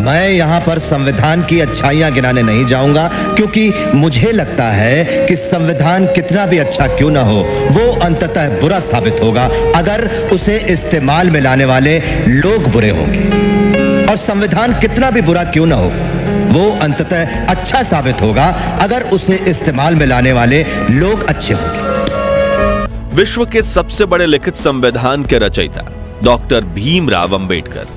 मैं यहाँ पर संविधान की अच्छाइयां गिनाने नहीं जाऊंगा, क्योंकि मुझे लगता है कि संविधान कितना भी अच्छा क्यों ना हो, वो अंततः बुरा साबित होगा अगर उसे इस्तेमाल में लाने वाले लोग बुरे होंगे। और संविधान कितना भी बुरा क्यों ना हो, वो अंततः अच्छा साबित होगा अगर उसे इस्तेमाल में लाने वाले लोग अच्छे होंगे। विश्व के सबसे बड़े लिखित संविधान के रचयिता डॉक्टर भीमराव अंबेडकर,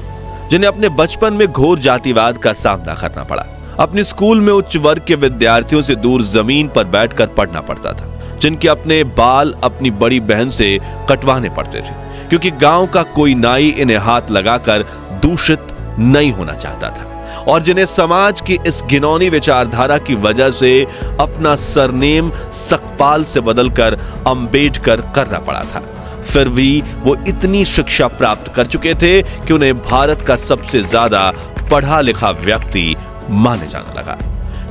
जिन्हें अपने बचपन में घोर जातिवाद का सामना करना पड़ा, अपने स्कूल में उच्च वर्ग के विद्यार्थियों से दूर जमीन पर बैठकर पढ़ना पड़ता था, जिनके अपने बाल अपनी बड़ी बहन से कटवाने पड़ते थे, क्योंकि गांव का कोई नाई इन्हें हाथ लगाकर दूषित नहीं होना चाहता था, और जिन्हें समाज की इस घिनौनी विचारधारा की वजह से अपना सरनेम सकपाल से बदलकर अंबेडकर करना पड़ा था। फिर भी वो इतनी शिक्षा प्राप्त कर चुके थे कि उन्हें भारत का सबसे ज्यादा पढ़ा लिखा व्यक्ति माने जाने लगा।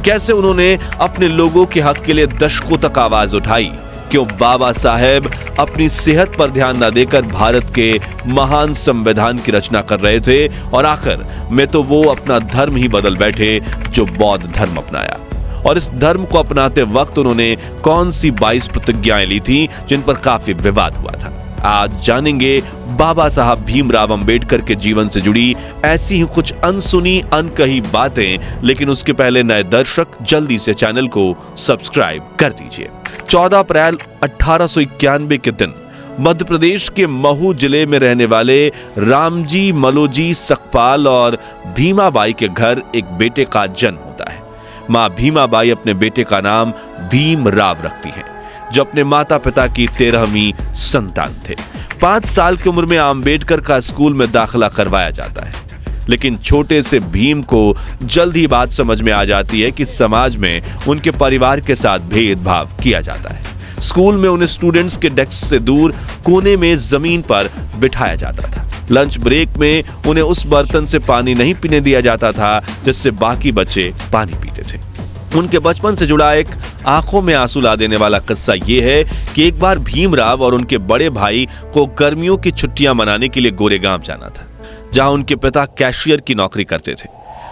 कैसे उन्होंने अपने लोगों के हक के लिए दशकों तक आवाज उठाई, क्यों बाबा साहेब अपनी सेहत पर ध्यान न देकर भारत के महान संविधान की रचना कर रहे थे, और आखिर में तो वो अपना धर्म ही बदल बैठे जो बौद्ध धर्म अपनाया। और इस धर्म को अपनाते वक्त उन्होंने कौन सी 22 प्रतिज्ञाएं ली थी जिन पर काफी विवाद हुआ था। आज जानेंगे बाबा साहब भीमराव अंबेडकर के जीवन से जुड़ी ऐसी ही कुछ अनसुनी अनकही बातें, लेकिन उसके पहले नए दर्शक जल्दी से चैनल को सब्सक्राइब कर दीजिए। 14 अप्रैल 1891 के दिन मध्य प्रदेश के महू जिले में रहने वाले रामजी मलोजी सकपाल और भीमाबाई के घर एक बेटे का जन्म होता है। मां भीमाबाई अपने बेटे का नाम भीमराव रखती हैं, जो अपने माता पिता की 13वीं संतान थे। 5 साल की उम्र में अंबेडकर का स्कूल में दाखिला करवाया जाता है, लेकिन छोटे से भीम को जल्द ही बात समझ में आ जाती है कि समाज में उनके परिवार के साथ भेदभाव किया जाता है। स्कूल में उन्हें स्टूडेंट्स के डेस्क से दूर कोने में जमीन पर बिठाया जाता था। लंच ब्रेक में उन्हें उस बर्तन से पानी नहीं पीने दिया जाता था जिससे बाकी बच्चे पानी पीते थे। उनके बचपन से जुड़ा एक आंखों में आंसू ला देने वाला किस्सा यह है कि एक बार भीमराव और उनके बड़े भाई को गर्मियों की छुट्टियां मनाने के लिए गोरेगांव जाना था, जहां उनके पिता कैशियर की नौकरी करते थे।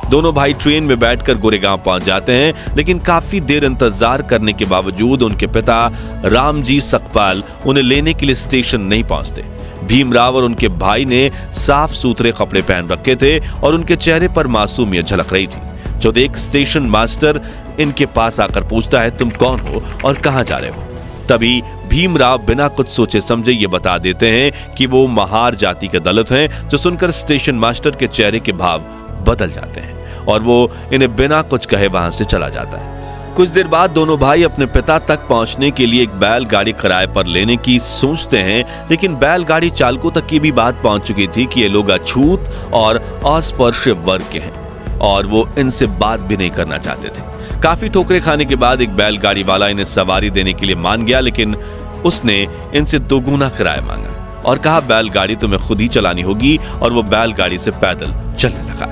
दोनों भाई ट्रेन में बैठकर गोरेगांव पहुंच जाते हैं, लेकिन काफी देर इंतजार करने के बावजूद उनके पिता रामजी सकपाल उन्हें लेने के लिए स्टेशन नहीं पहुंचते। भीमराव और उनके भाई ने साफ सुथरे कपड़े पहन रखे थे और उनके चेहरे पर मासूमियत झलक रही थी। जो देख स्टेशन मास्टर इनके पास आकर पूछता है, तुम कौन हो और कहां जा रहे हो? तभी भीमराव बिना कुछ सोचे समझे ये बता देते हैं कि वो महार जाति के दलित हैं, जो सुनकर स्टेशन मास्टर के चेहरे के भाव बदल जाते हैं और वो इन्हें बिना कुछ कहे वहां से चला जाता है। कुछ देर बाद दोनों भाई अपने पिता तक पहुंचने के लिए एक बैलगाड़ी किराए पर लेने की सोचते हैं, लेकिन बैलगाड़ी चालकों तक की भी बात पहुंच चुकी थी कि ये लोग अछूत और अस्पृश्य वर्ग के हैं और वो इनसे बात भी नहीं करना चाहते थे। काफी ठोकरे खाने के बाद एक बैलगाड़ी वाला इन्हें सवारी देने के लिए मान गया, लेकिन उसने इनसे दोगुना किराया मांगा और कहा बैलगाड़ी तुम्हें खुद ही चलानी होगी, और वो बैलगाड़ी से पैदल चलने लगा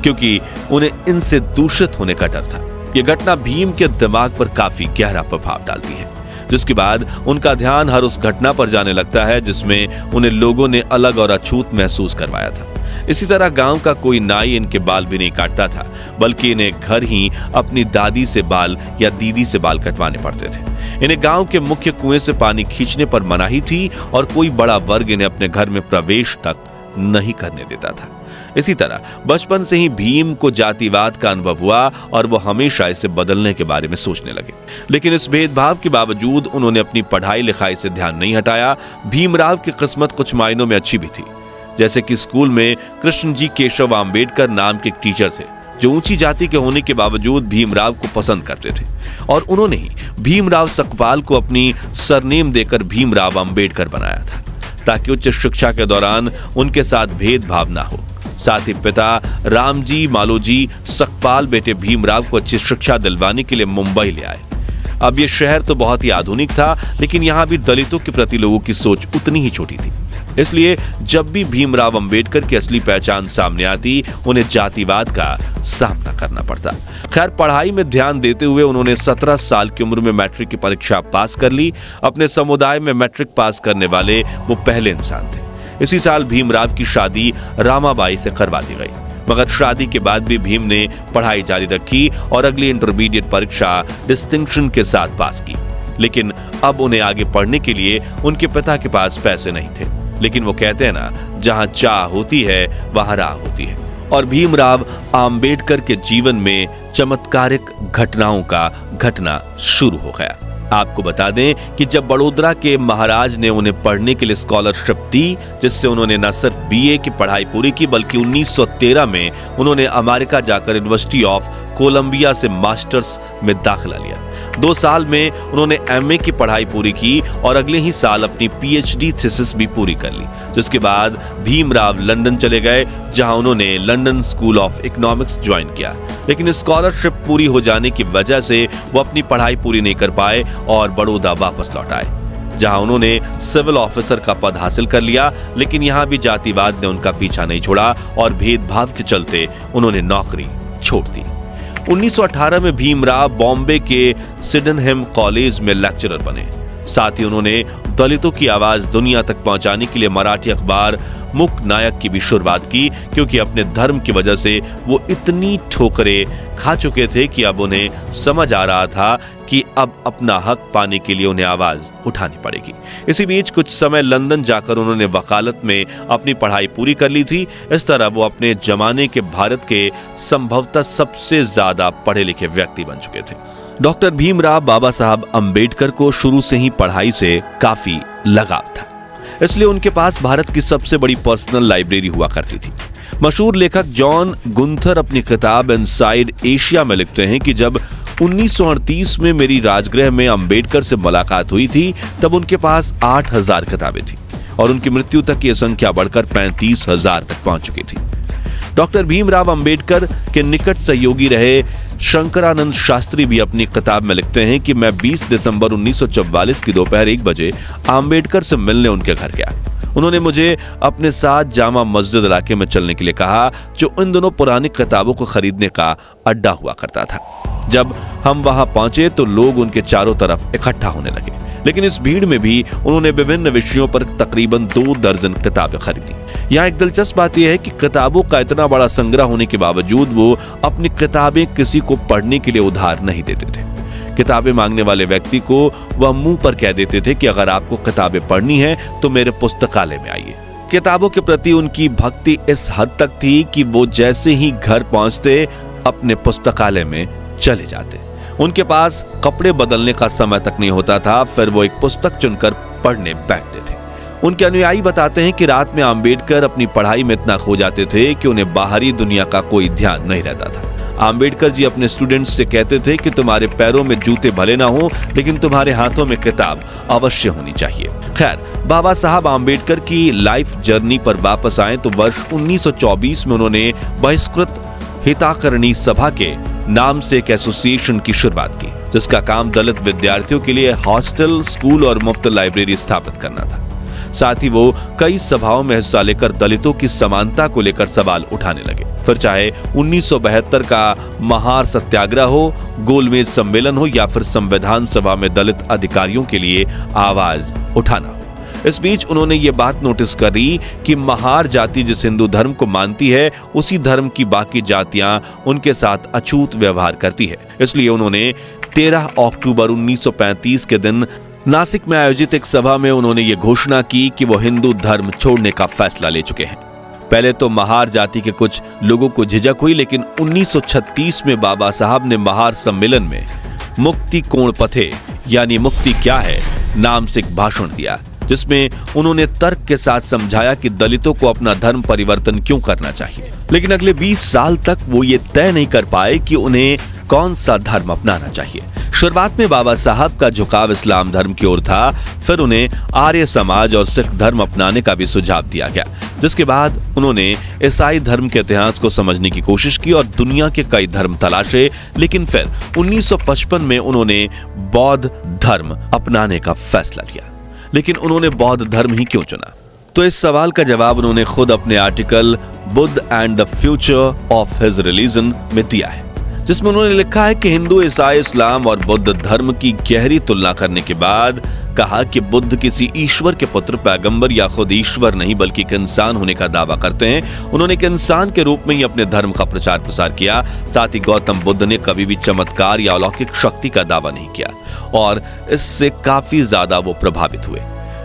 क्योंकि उन्हें इनसे दूषित होने का डर था। यह घटना भीम के दिमाग पर काफी गहरा प्रभाव डालती है, जिसके बाद उनका ध्यान हर उस घटना पर जाने लगता है जिसमें उन्हें लोगों ने अलग और अछूत महसूस करवाया था। इसी तरह गांव का कोई नाई इनके बाल भी नहीं काटता था, बल्कि इन्हें घर ही अपनी दादी से बाल या दीदी से बाल कटवाने पड़ते थे। इन्हें गांव के मुख्य कुएं से पानी खींचने पर मनाही थी और कोई बड़ा वर्ग इन्हें अपने घर में प्रवेश तक नहीं करने देता था। इसी तरह बचपन से ही भीम को जातिवाद का अनुभव हुआ और वो हमेशा इसे बदलने के बारे में सोचने लगे, लेकिन इस भेदभाव के बावजूद उन्होंने अपनी पढ़ाई लिखाई से ध्यान नहीं हटाया। भीमराव की किस्मत कुछ मायनों में अच्छी भी थी, जैसे कि स्कूल में कृष्णजी केशव अंबेडकर नाम के टीचर थे, जो ऊंची जाति के होने के बावजूद भीमराव को पसंद करते थे, और उन्होंने ही भीमराव सकपाल को अपनी सरनेम देकर भीमराव अंबेडकर बनाया था, ताकि उच्च शिक्षा के दौरान उनके साथ भेदभाव ना हो। साथ ही पिता रामजी मालोजी सकपाल बेटे भीमराव को अच्छी शिक्षा दिलवाने के लिए मुंबई ले आए। अब यह शहर तो बहुत ही आधुनिक था, लेकिन यहां भी दलितों के प्रति लोगों की सोच उतनी ही छोटी थी। इसलिए जब भी भीमराव अंबेडकर की असली पहचान सामने आती, उन्हें जातिवाद का सामना करना पड़ता। खैर, पढ़ाई में ध्यान देते हुए उन्होंने 17 साल की उम्र में मैट्रिक की परीक्षा पास कर ली। अपने समुदाय में मैट्रिक पास करने वाले वो पहले इंसान थे। इसी साल भीमराव की शादी रामाबाई से करवा दी गई। मगर शादी के बाद भी भीम ने पढ़ाई जारी रखी और अगली इंटरमीडिएट परीक्षा डिस्टिंक्शन के साथ पास की। लेकिन अब उन्हें आगे पढ़ने के लिए उनके पिता के पास पैसे नहीं थे। लेकिन वो कहते हैं ना, जहां चाह होती है वहां राह होती है। और भीमराव आम्बेडकर के जीवन में चमत्कारिक घटनाओं का घटना शुरू हो गया। आपको बता दें कि जब बड़ोदरा के महाराज ने उन्हें पढ़ने के लिए स्कॉलरशिप दी, जिससे उन्होंने न सिर्फ बीए की पढ़ाई पूरी की बल्कि 1913 में उन्होंने अमेरिका जाकर यूनिवर्सिटी ऑफ कोलंबिया से मास्टर्स में दाखिला लिया। 2 साल में उन्होंने एमए की पढ़ाई पूरी की और अगले ही साल अपनी पीएचडी थीसिस भी पूरी कर ली। जिसके बाद भीमराव लंदन चले गए, जहां उन्होंने London school of economics join किया। लेकिन स्कॉलरशिप पूरी हो जाने की वजह से वो अपनी पढ़ाई पूरी नहीं कर पाए और बड़ौदा वापस लौट आए, जहां उन्होंने सिविल ऑफिसर का पद हासिल कर लिया। लेकिन यहां भी जातिवाद ने उनका पीछा नहीं छोड़ा और भेदभाव के चलते उन्होंने नौकरी छोड़ दी। 1918 में भीमराव बॉम्बे के सिडेनहम कॉलेज में लेक्चरर बने। साथ ही उन्होंने दलितों की आवाज दुनिया तक पहुंचाने के लिए मराठी अखबार मुक नायक की भी शुरुआत की, क्योंकि अपने धर्म की वजह से वो इतनी ठोकरें खा चुके थे कि अब उन्हें समझ आ रहा था कि अब अपना हक पाने के लिए उन्हें आवाज उठानी पड़ेगी। इसी बीच कुछ समय लंदन जाकर उन्होंने वकालत में अपनी पढ़ाई पूरी कर ली थी। इस तरह वो अपने जमाने के भारत के संभवतः सबसे ज्यादा पढ़े लिखे व्यक्ति बन चुके थे। डॉक्टर भीमराव बाबा साहब अम्बेडकर को शुरू से ही पढ़ाई से काफी लगाव था, इसलिए उनके पास भारत की सबसे बड़ी पर्सनल लाइब्रेरी हुआ करती थी। मशहूर लेखक जॉन गुंथर अपनी किताब इनसाइड एशिया में लिखते हैं कि जब 1938 में मेरी राजगृह में अम्बेडकर से मुलाकात हुई थी, तब उनके पास 8000 किताबें थी और उनकी मृत्यु तक यह संख्या बढ़कर 35,000 तक पहुंच चुकी थी। डॉक्टर भीमराव अम्बेडकर के निकट सहयोगी रहे शंकरानंद शास्त्री भी अपनी किताब में लिखते हैं कि मैं 20 दिसंबर 1944 की दोपहर 1 बजे अम्बेडकर से मिलने उनके घर गया। उन्होंने मुझे अपने साथ जामा मस्जिद इलाके में चलने के लिए कहा, जो इन दोनों पुरानी किताबों को खरीदने का अड्डा हुआ करता था। जब हम वहां पहुंचे तो लोग उनके चारों तरफ इकट्ठा होने लगे, लेकिन इस भीड़ में भी उन्होंने विभिन्न विषयों पर तकरीबन 2 दर्जन किताबें खरीदी। यहाँ एक दिलचस्प बात यह है कि किताबों का इतना बड़ा संग्रह होने के बावजूद वो अपनी किताबें किसी को पढ़ने के लिए उधार नहीं देते थे। किताबें मांगने वाले व्यक्ति को वह मुंह पर कह देते थे कि अगर आपको किताबें पढ़नी है तो मेरे पुस्तकालय में आइए। किताबों के प्रति उनकी भक्ति इस हद तक थी कि वो जैसे ही घर पहुंचते अपने पुस्तकालय में चले जाते। उनके पास कपड़े बदलने का समय तक नहीं होता था, फिर वो एक पुस्तक चुनकर पढ़ने बैठते थे। उनके अनुयायी बताते हैं कि रात में अम्बेडकर अपनी पढ़ाई में इतना खो जाते थे कि उन्हें बाहरी दुनिया का कोई ध्यान नहीं रहता था। अम्बेडकर जी अपने स्टूडेंट्स से कहते थे कि तुम्हारे पैरों में जूते भले ना हो, लेकिन तुम्हारे हाथों में किताब अवश्य होनी चाहिए। खैर, बाबा साहब अम्बेडकर की लाइफ जर्नी पर वापस आए तो वर्ष 1924 में उन्होंने बहिष्कृत हिताकरणी सभा के नाम से एक एसोसिएशन की शुरुआत की, जिसका काम दलित विद्यार्थियों के लिए हॉस्टल, स्कूल और मुफ्त लाइब्रेरी स्थापित करना था। साथ ही वो कई सभाओं में हिस्सा लेकर दलितों की समानता को लेकर सवाल उठाने लगे। फिर चाहे 1972 का महार सत्याग्रह हो, गोलमेज सम्मेलन हो या फिर संविधान सभा में दलित अधिकारियों के लिए आवाज उठाना हो। इस बीच उन्होंने ये बात नोटिस करी कि महार जाति जिस हिंदू धर्म को मानती है, उसी धर्म की बाकी जातियां उनके साथ अछूत व्यवहार करती है। इसलिए उन्होंने 13 अक्टूबर 1935 के दिन नासिक में आयोजित एक सभा में उन्होंने ये घोषणा की कि वो हिंदू धर्म छोड़ने का फैसला ले चुके हैं। पहले तो महार जाति के कुछ लोगों को झिझक हुई, लेकिन 1936 में बाबा साहब ने महार सम्मेलन में मुक्ति कोण पथे यानी मुक्ति क्या है नाम से एक भाषण दिया, जिसमें उन्होंने तर्क के साथ समझाया कि दलितों को अपना धर्म परिवर्तन क्यों करना चाहिए। लेकिन अगले 20 साल तक वो ये तय नहीं कर पाए कि उन्हें कौन सा धर्म अपनाना चाहिए। शुरुआत में बाबा साहब का झुकाव इस्लाम धर्म की ओर था, फिर उन्हें आर्य समाज और सिख धर्म अपनाने का भी सुझाव दिया गया, जिसके बाद उन्होंने ईसाई धर्म के इतिहास को समझने की कोशिश की और दुनिया के कई धर्म तलाशे। लेकिन फिर 1955 में उन्होंने बौद्ध धर्म अपनाने का फैसला लिया। लेकिन उन्होंने बौद्ध धर्म ही क्यों चुना? तो इस सवाल का जवाब उन्होंने खुद अपने article Buddha and the future of his religion में दिया है, जिसमें उन्होंने लिखा है कि हिंदू, ईसाई, इस्लाम और बुद्ध धर्म की गहरी तुलना करने के बाद कहा कि बुद्ध किसी ईश्वर के पुत्र, पैगंबर या खुद ईश्वर नहीं बल्कि एक इंसान होने का दावा करते हैं। उन्होंने एक इंसान के रूप में ही अपने धर्म का प्रचार प्रसार किया। साथ ही गौतम बुद्ध ने कभी भी चमत्कार या अलौकिक शक्ति का दावा नहीं किया और इससे काफी ज्यादा वो प्रभावित हुए।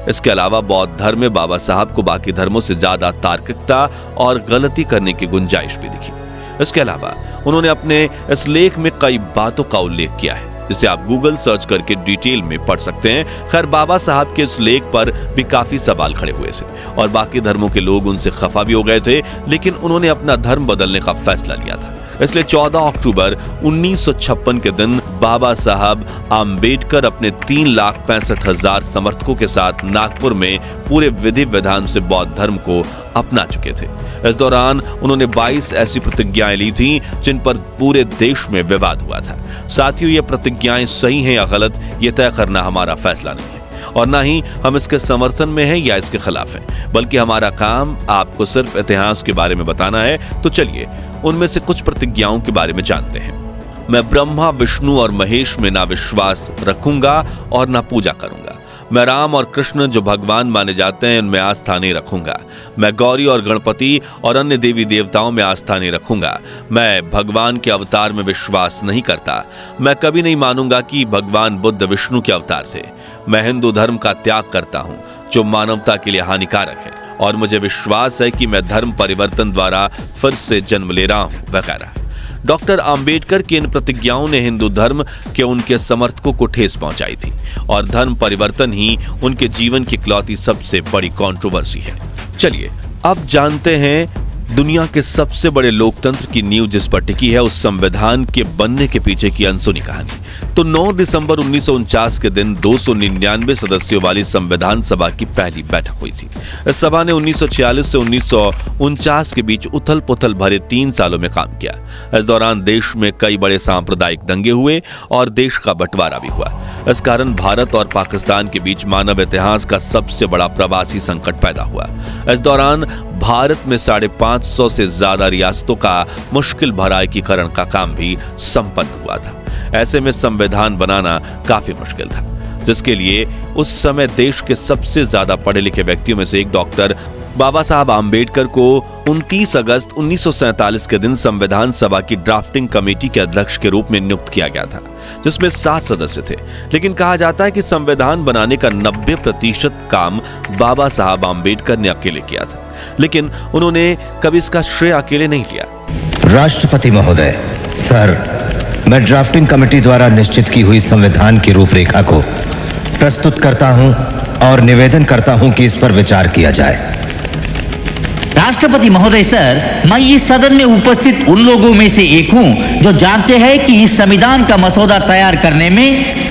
इसके अलावा बौद्ध धर्म में बाबा साहब को बाकी धर्मों से ज्यादा तार्किकता और गलती करने की गुंजाइश भी दिखी। इसके अलावा उन्होंने अपने इस लेख में कई बातों का उल्लेख किया है, जिसे आप गूगल सर्च करके डिटेल में पढ़ सकते हैं। खैर, बाबा साहब के इस लेख पर भी काफी सवाल खड़े हुए थे और बाकी धर्मों के लोग उनसे खफा भी हो गए थे, लेकिन उन्होंने अपना धर्म बदलने का फैसला लिया था। इसलिए 14 अक्टूबर 1956 के दिन बाबा साहब आम्बेडकर अपने 3,65,000 समर्थकों के साथ नागपुर में पूरे विधि विधान से बौद्ध धर्म को अपना चुके थे। इस दौरान उन्होंने 22 ऐसी प्रतिज्ञाएं ली थीं जिन पर पूरे देश में विवाद हुआ था। साथियों, ये प्रतिज्ञाएं सही हैं या गलत, ये तय करना हमारा फैसला नहीं है और ना ही हम इसके समर्थन में हैं या इसके खिलाफ हैं, बल्कि हमारा काम आपको सिर्फ इतिहास के बारे में बताना है। तो चलिए उनमें से कुछ प्रतिज्ञाओं के बारे में जानते हैं। मैं ब्रह्मा, विष्णु और महेश में ना विश्वास रखूंगा और ना पूजा करूंगा। मैं राम और कृष्ण जो भगवान माने जाते हैं उनमें आस्था नहीं रखूंगा। मैं गौरी और गणपति और अन्य देवी देवताओं में आस्था नहीं रखूंगा। मैं भगवान के अवतार में विश्वास नहीं करता। मैं कभी नहीं मानूंगा कि भगवान बुद्ध विष्णु के अवतार थे। मैं हिंदू धर्म का त्याग करता हूं जो मानवता के लिए हानिकारक है और मुझे विश्वास है कि मैं धर्म परिवर्तन द्वारा फिर से जन्म ले रहा हूं, वगैरह। डॉक्टर आम्बेडकर की इन प्रतिज्ञाओं ने हिंदू धर्म के उनके समर्थकों को ठेस पहुंचाई थी और धर्म परिवर्तन ही उनके जीवन की इकलौती सबसे बड़ी कंट्रोवर्सी है। चलिए अब जानते हैं दुनिया के सबसे बड़े लोकतंत्र की नींव जिस पर टिकी है, उस संविधान के बनने के पीछे की अनसुनी कहानी। तो 9 दिसंबर 1949 के दिन 299 सदस्यों वाली संविधान सभा की पहली बैठक हुई थी। इस सभा ने 1946 से 1949 के बीच उथल पुथल भरे 3 सालों में काम किया। इस दौरान देश में कई बड़े सांप्रदायिक दंगे हुए और देश का बंटवारा भी हुआ। इस कारण भारत और पाकिस्तान के बीच मानव इतिहास का सबसे बड़ा प्रवासी संकट पैदा हुआ। इस दौरान भारत में 550 से ज्यादा रियासतों का मुश्किल भरा एकीकरण का काम भी संपन्न हुआ था। ऐसे में संविधान बनाना काफी मुश्किल था, जिसके लिए उस समय देश के सबसे ज्यादा पढ़े लिखे व्यक्तियों में से एक डॉक्टर बाबा साहब आम्बेडकर को 29 अगस्त 1947 के दिन संविधान सभा की ड्राफ्टिंग कमेटी के अध्यक्ष के रूप में नियुक्त किया गया था, जिसमें 7 सदस्य थे। लेकिन कहा जाता है कि संविधान बनाने का 90% काम बाबा साहब आम्बेडकर ने अकेले किया था, लेकिन उन्होंने कभी इसका श्रेय अकेले नहीं लिया। राष्ट्रपति महोदय, सर, मैं ड्राफ्टिंग कमेटी द्वारा निश्चित की हुई संविधान की रूपरेखा को प्रस्तुत करता हूं और निवेदन करता हूं कि इस पर विचार किया जाए। राष्ट्रपति महोदय सर, मैं इस सदन में उपस्थित उन लोगों में से एक हूं जो जानते हैं कि इस संविधान का मसौदा तैयार करने में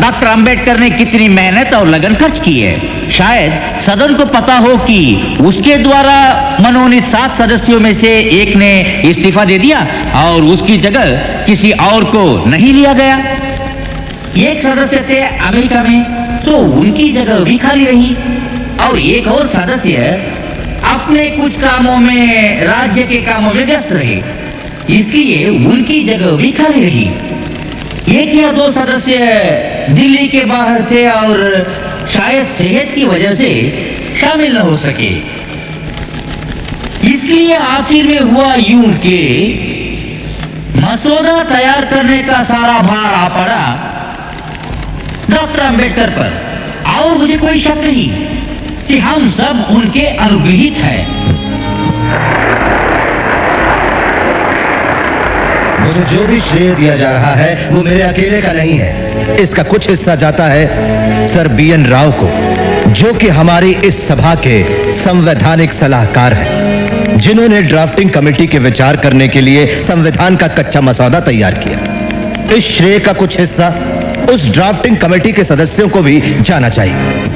डॉक्टर अंबेडकर ने कितनी मेहनत और लगन खर्च की है। शायद सदन को पता हो कि उसके द्वारा मनोनीत 7 सदस्यों में से एक ने इस्तीफा दे दिया और उसकी जगह किसी और को नहीं लिया गया। एक सदस्य थे अमेरिका में, तो उनकी जगह भी खाली रही और एक और सदस्य अपने कुछ कामों में, राज्य के कामों में व्यस्त रहे, इसलिए उनकी जगह भी खाली रही। 1 या 2 सदस्य दिल्ली के बाहर थे और शायद सेहत की वजह से शामिल न हो सके। इसलिए आखिर में हुआ यूं कि मसौदा तैयार करने का सारा भार आ पड़ा डॉक्टर अंबेडकर पर और मुझे कोई शक नहीं कि हम सब उनके अनुग्रहित हैं। मुझे जो भी श्रेय दिया जा रहा है वो मेरे अकेले का नहीं है। इसका कुछ हिस्सा जाता है सर BN राव को, जो कि हमारी इस सभा के संवैधानिक सलाहकार हैं, जिन्होंने ड्राफ्टिंग कमेटी के विचार करने के लिए संविधान का कच्चा मसौदा तैयार किया। इस श्रेय का कुछ हिस्सा उस ड्राफ्टिंग कमेटी के सदस्यों को भी जाना चाहिए।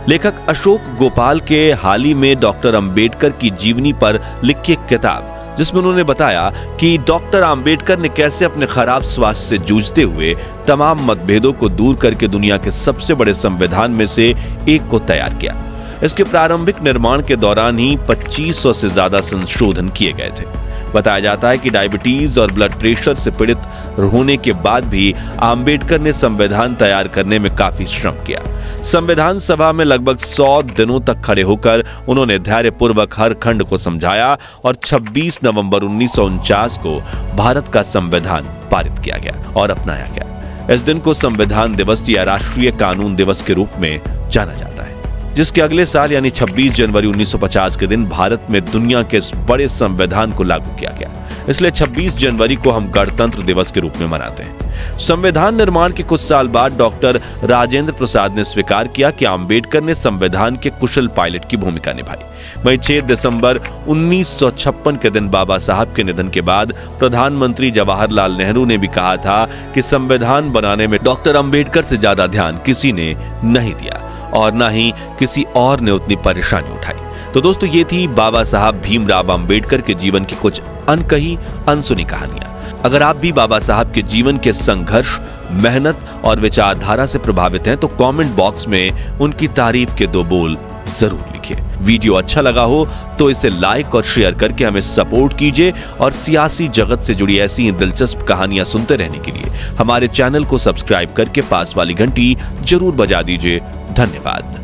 लेखक अशोक गोपाल के हाल ही में डॉक्टर अंबेडकर की जीवनी पर लिखी एक किताब, जिसमें उन्होंने बताया कि डॉक्टर अंबेडकर ने कैसे अपने खराब स्वास्थ्य से जूझते हुए तमाम मतभेदों को दूर करके दुनिया के सबसे बड़े संविधान में से एक को तैयार किया। इसके प्रारंभिक निर्माण के दौरान ही 2500 से ज्यादा संशोधन किए गए थे। बताया जाता है कि डायबिटीज और ब्लड प्रेशर से पीड़ित होने के बाद भी आम्बेडकर ने संविधान तैयार करने में काफी श्रम किया। संविधान सभा में लगभग 100 दिनों तक खड़े होकर उन्होंने धैर्यपूर्वक हर खंड को समझाया और 26 नवंबर 1949 को भारत का संविधान पारित किया गया और अपनाया गया। इस दिन को संविधान दिवस या राष्ट्रीय कानून दिवस के रूप में जाना जाता है, जिसके अगले साल यानी 26 जनवरी 1950 के दिन भारत में दुनिया के इस बड़े संविधान को लागू किया गया। इसलिए 26 जनवरी को हम गणतंत्र दिवस के रूप में मनाते हैं। संविधान निर्माण के कुछ साल बाद डॉक्टर राजेंद्र प्रसाद ने स्वीकार किया कि आम्बेडकर ने संविधान के कुशल पायलट की भूमिका निभाई। वहीं 6 दिसंबर 1956 के दिन बाबा साहब के निधन के बाद प्रधानमंत्री जवाहरलाल नेहरू ने भी कहा था कि संविधान बनाने में डॉक्टर अम्बेडकर से ज्यादा ध्यान किसी ने नहीं दिया और न ही किसी और ने उतनी परेशानी उठाई। तो दोस्तों, ये थी बाबा साहब भीमराव अंबेडकर के जीवन की कुछ अनकही अनसुनी कहानियां। अगर आप भी बाबा साहब के जीवन के संघर्ष, मेहनत और विचारधारा से प्रभावित हैं तो कमेंट बॉक्स में उनकी तारीफ के 2 बोल जरूर लिखिए। वीडियो अच्छा लगा हो तो इसे लाइक और शेयर करके हमें सपोर्ट कीजिए और सियासी जगत से जुड़ी ऐसी दिलचस्प कहानियां सुनते रहने के लिए हमारे चैनल को सब्सक्राइब करके पास वाली घंटी जरूर बजा दीजिए। धन्यवाद।